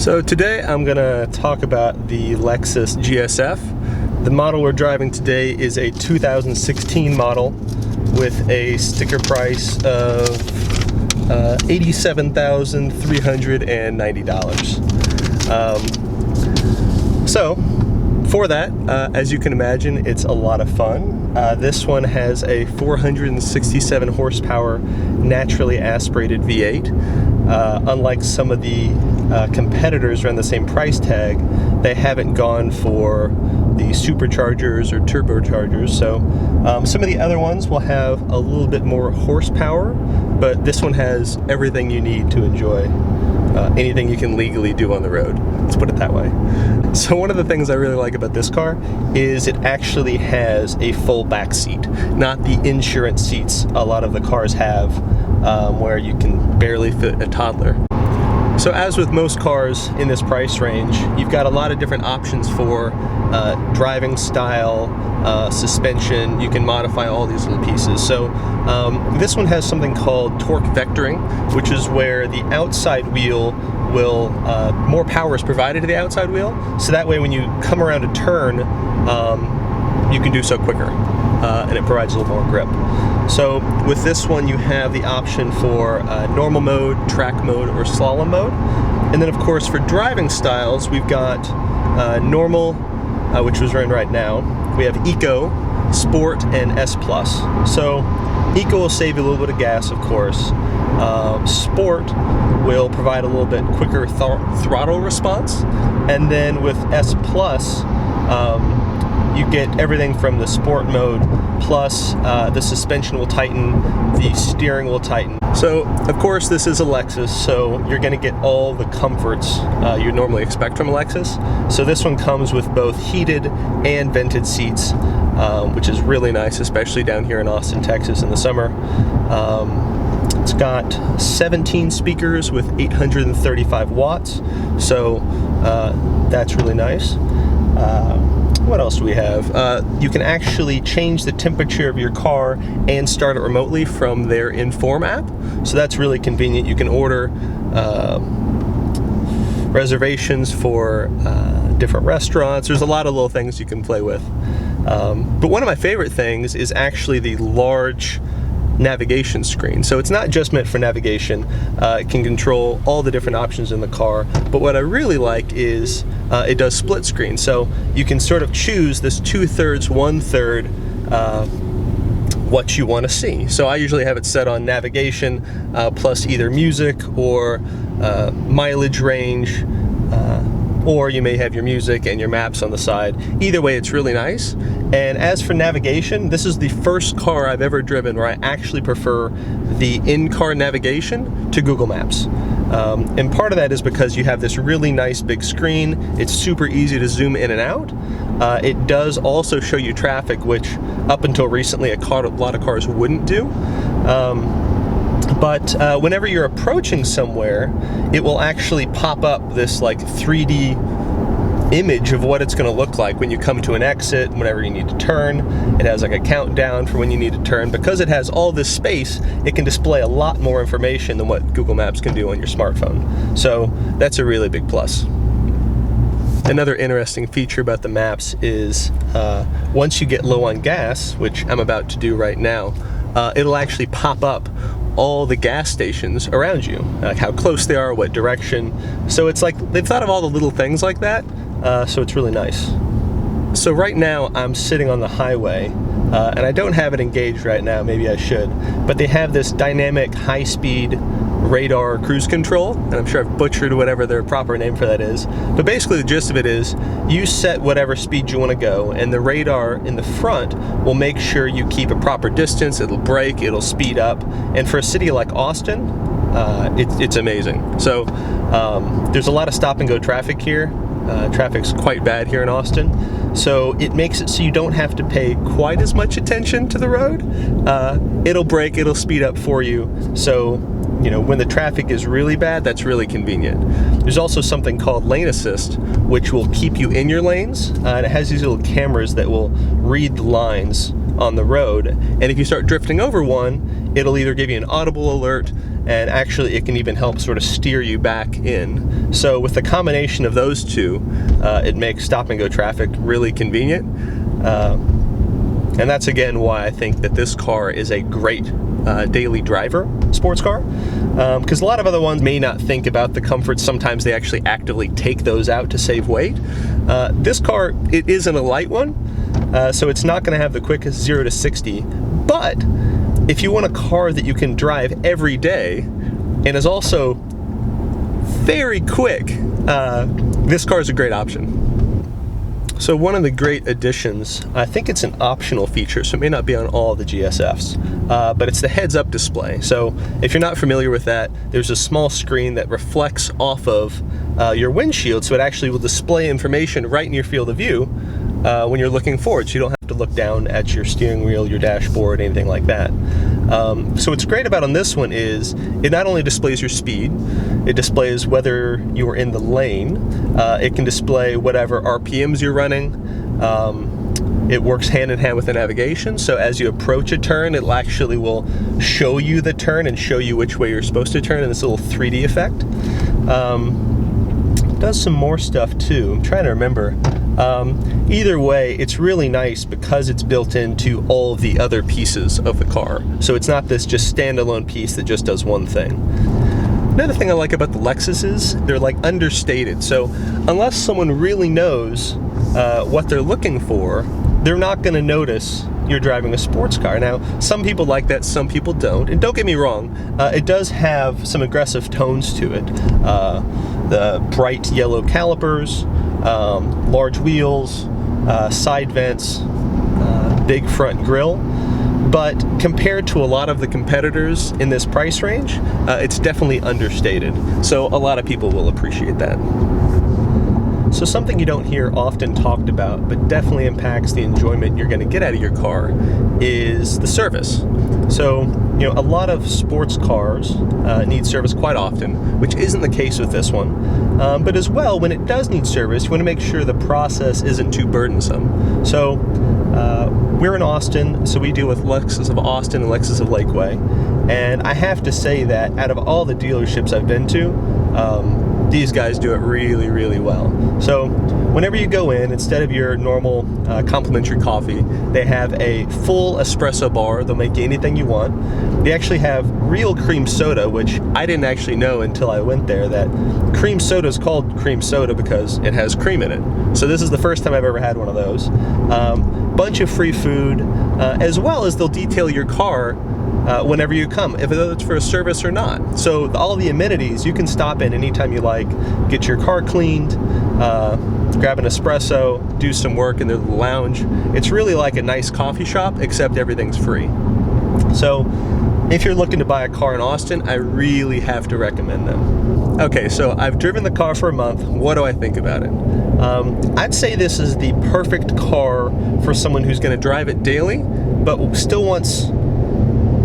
So today I'm going to talk about the Lexus GS F. The model we're driving today is a 2016 model with a sticker price of $87,390. So for that, as you can imagine, it's a lot of fun. This one has a 467 horsepower naturally aspirated V8. Unlike some of the competitors around the same price tag, they haven't gone for the superchargers or turbochargers. So some of the other ones will have a little bit more horsepower, but this one has everything you need to enjoy anything you can legally do on the road. Let's put it that way. So one of the things I really like about this car is it actually has a full back seat, not the insurance seats a lot of the cars have where you can barely fit a toddler. So as with most cars in this price range, you've got a lot of different options for driving style, suspension. You can modify all these little pieces. So this one has something called torque vectoring, which is where the outside wheel will, more power is provided to the outside wheel, so that way when you come around a turn, you can do so quicker, and it provides a little more grip. So with this one, you have the option for normal mode, track mode, or slalom mode. And then of course for driving styles, we've got normal, which was running right now. We have Eco, Sport, and S+. So Eco will save you a little bit of gas, of course. Sport will provide a little bit quicker throttle response. And then with S+, you get everything from the sport mode, plus the suspension will tighten, the steering will tighten. So of course this is a Lexus, so you're going to get all the comforts you normally expect from a Lexus. So this one comes with both heated and vented seats, which is really nice, especially down here in Austin, Texas in the summer. It's got 17 speakers with 835 watts, so that's really nice. What else do we have? You can actually change the temperature of your car and start it remotely from their Inform app, so that's really convenient. You can order reservations for different restaurants. There's a lot of little things you can play with. But one of my favorite things is actually the large navigation screen. So it's not just meant for navigation. It can control all the different options in the car, but what I really like is it does split screen. So you can sort of choose this 2/3, 1/3 what you want to see. So I usually have it set on navigation plus either music or mileage range, or you may have your music and your maps on the side. Either way, it's really nice. And as for navigation, this is the first car I've ever driven where I actually prefer the in-car navigation to Google Maps. And part of that is because you have this really nice big screen. It's super easy to zoom in and out. It does also show you traffic, which up until recently a lot of cars wouldn't do. But whenever you're approaching somewhere, it will actually pop up this like 3D image of what it's going to look like when you come to an exit, whenever you need to turn. It has like a countdown for when you need to turn. Because it has all this space, it can display a lot more information than what Google Maps can do on your smartphone. So that's a really big plus. Another interesting feature about the maps is once you get low on gas, which I'm about to do right now, it'll actually pop up all the gas stations around you, like how close they are, what direction. So it's like they've thought of all the little things like that, so it's really nice. So right now I'm sitting on the highway, and I don't have it engaged right now, maybe I should, but they have this dynamic high-speed radar cruise control, and I'm sure I've butchered whatever their proper name for that is, but basically the gist of it is you set whatever speed you want to go, and the radar in the front will make sure you keep a proper distance. It'll brake, it'll speed up, and for a city like Austin, it's amazing. So there's a lot of stop and go traffic here. Traffic's quite bad here in Austin, so it makes it so you don't have to pay quite as much attention to the road. It'll brake, it'll speed up for you, so you know, when the traffic is really bad, that's really convenient. There's also something called lane assist, which will keep you in your lanes, and it has these little cameras that will read the lines on the road, and if you start drifting over one, it'll either give you an audible alert, and actually it can even help sort of steer you back in. So with the combination of those two, it makes stop and go traffic really convenient. And that's again why I think that this car is a great daily driver sports car, because a lot of other ones may not think about the comforts. Sometimes they actually actively take those out to save weight. This car, it isn't a light one, so it's not going to have the quickest 0 to 60, but if you want a car that you can drive every day and is also very quick, this car is a great option. So one of the great additions, I think it's an optional feature, so it may not be on all the GSFs, but it's the heads-up display. So if you're not familiar with that, there's a small screen that reflects off of your windshield, so it actually will display information right in your field of view when you're looking forward, so you don't have to look down at your steering wheel, your dashboard, anything like that. So what's great about on this one is it not only displays your speed, it displays whether you're in the lane, it can display whatever RPMs you're running. It works hand in hand with the navigation, so as you approach a turn, it actually will show you the turn and show you which way you're supposed to turn in this little 3D effect. It does some more stuff too. I'm trying to remember. Either way, it's really nice because it's built into all of the other pieces of the car. So it's not this just standalone piece that just does one thing. Another thing I like about the Lexus is they're like understated. So unless someone really knows what they're looking for, they're not going to notice you're driving a sports car. Now, some people like that, some people don't. And don't get me wrong, it does have some aggressive tones to it. The bright yellow calipers, large wheels, side vents, big front grille. But compared to a lot of the competitors in this price range, it's definitely understated. So a lot of people will appreciate that. So something you don't hear often talked about, but definitely impacts the enjoyment you're going to get out of your car, is the service. So, you know, a lot of sports cars need service quite often, which isn't the case with this one. But as well, when it does need service, you want to make sure the process isn't too burdensome. So we're in Austin, so we deal with Lexus of Austin and Lexus of Lakeway. And I have to say that out of all the dealerships I've been to, these guys do it really, really well. So whenever you go in, instead of your normal complimentary coffee, they have a full espresso bar. They'll make you anything you want. They actually have real cream soda, which I didn't actually know until I went there, that cream soda is called cream soda because it has cream in it. So this is the first time I've ever had one of those. Bunch of free food, as well as they'll detail your car whenever you come, if it's for a service or not. So all the amenities, you can stop in anytime you like, get your car cleaned, grab an espresso, do some work in the lounge. It's really like a nice coffee shop, except everything's free. So if you're looking to buy a car in Austin, I really have to recommend them. Okay, so I've driven the car for a month. What do I think about it? I'd say this is the perfect car for someone who's going to drive it daily, but still wants,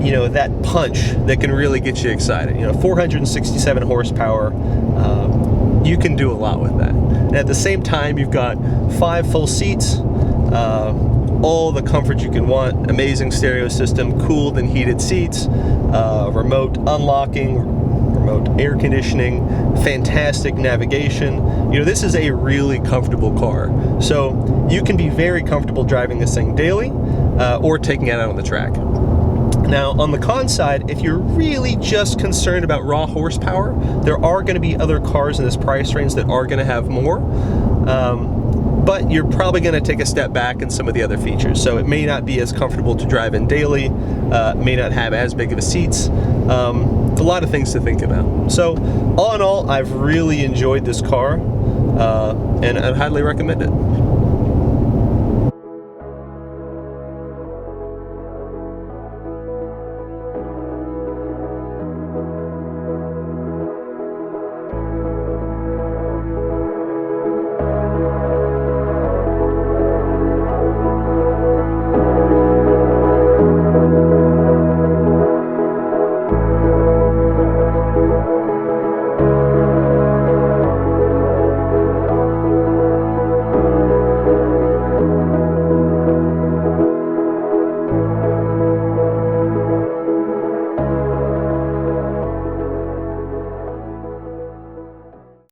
you know, that punch that can really get you excited. You know, 467 horsepower, you can do a lot with that. And at the same time, you've got 5 full seats, all the comfort you can want, amazing stereo system, cooled and heated seats, remote unlocking, remote air conditioning, fantastic navigation. You know, this is a really comfortable car. So you can be very comfortable driving this thing daily or taking it out on the track. Now, on the con side, if you're really just concerned about raw horsepower, there are going to be other cars in this price range that are going to have more, but you're probably going to take a step back in some of the other features. So it may not be as comfortable to drive in daily, may not have as big of a seats, a lot of things to think about. So all in all, I've really enjoyed this car, and I'd highly recommend it.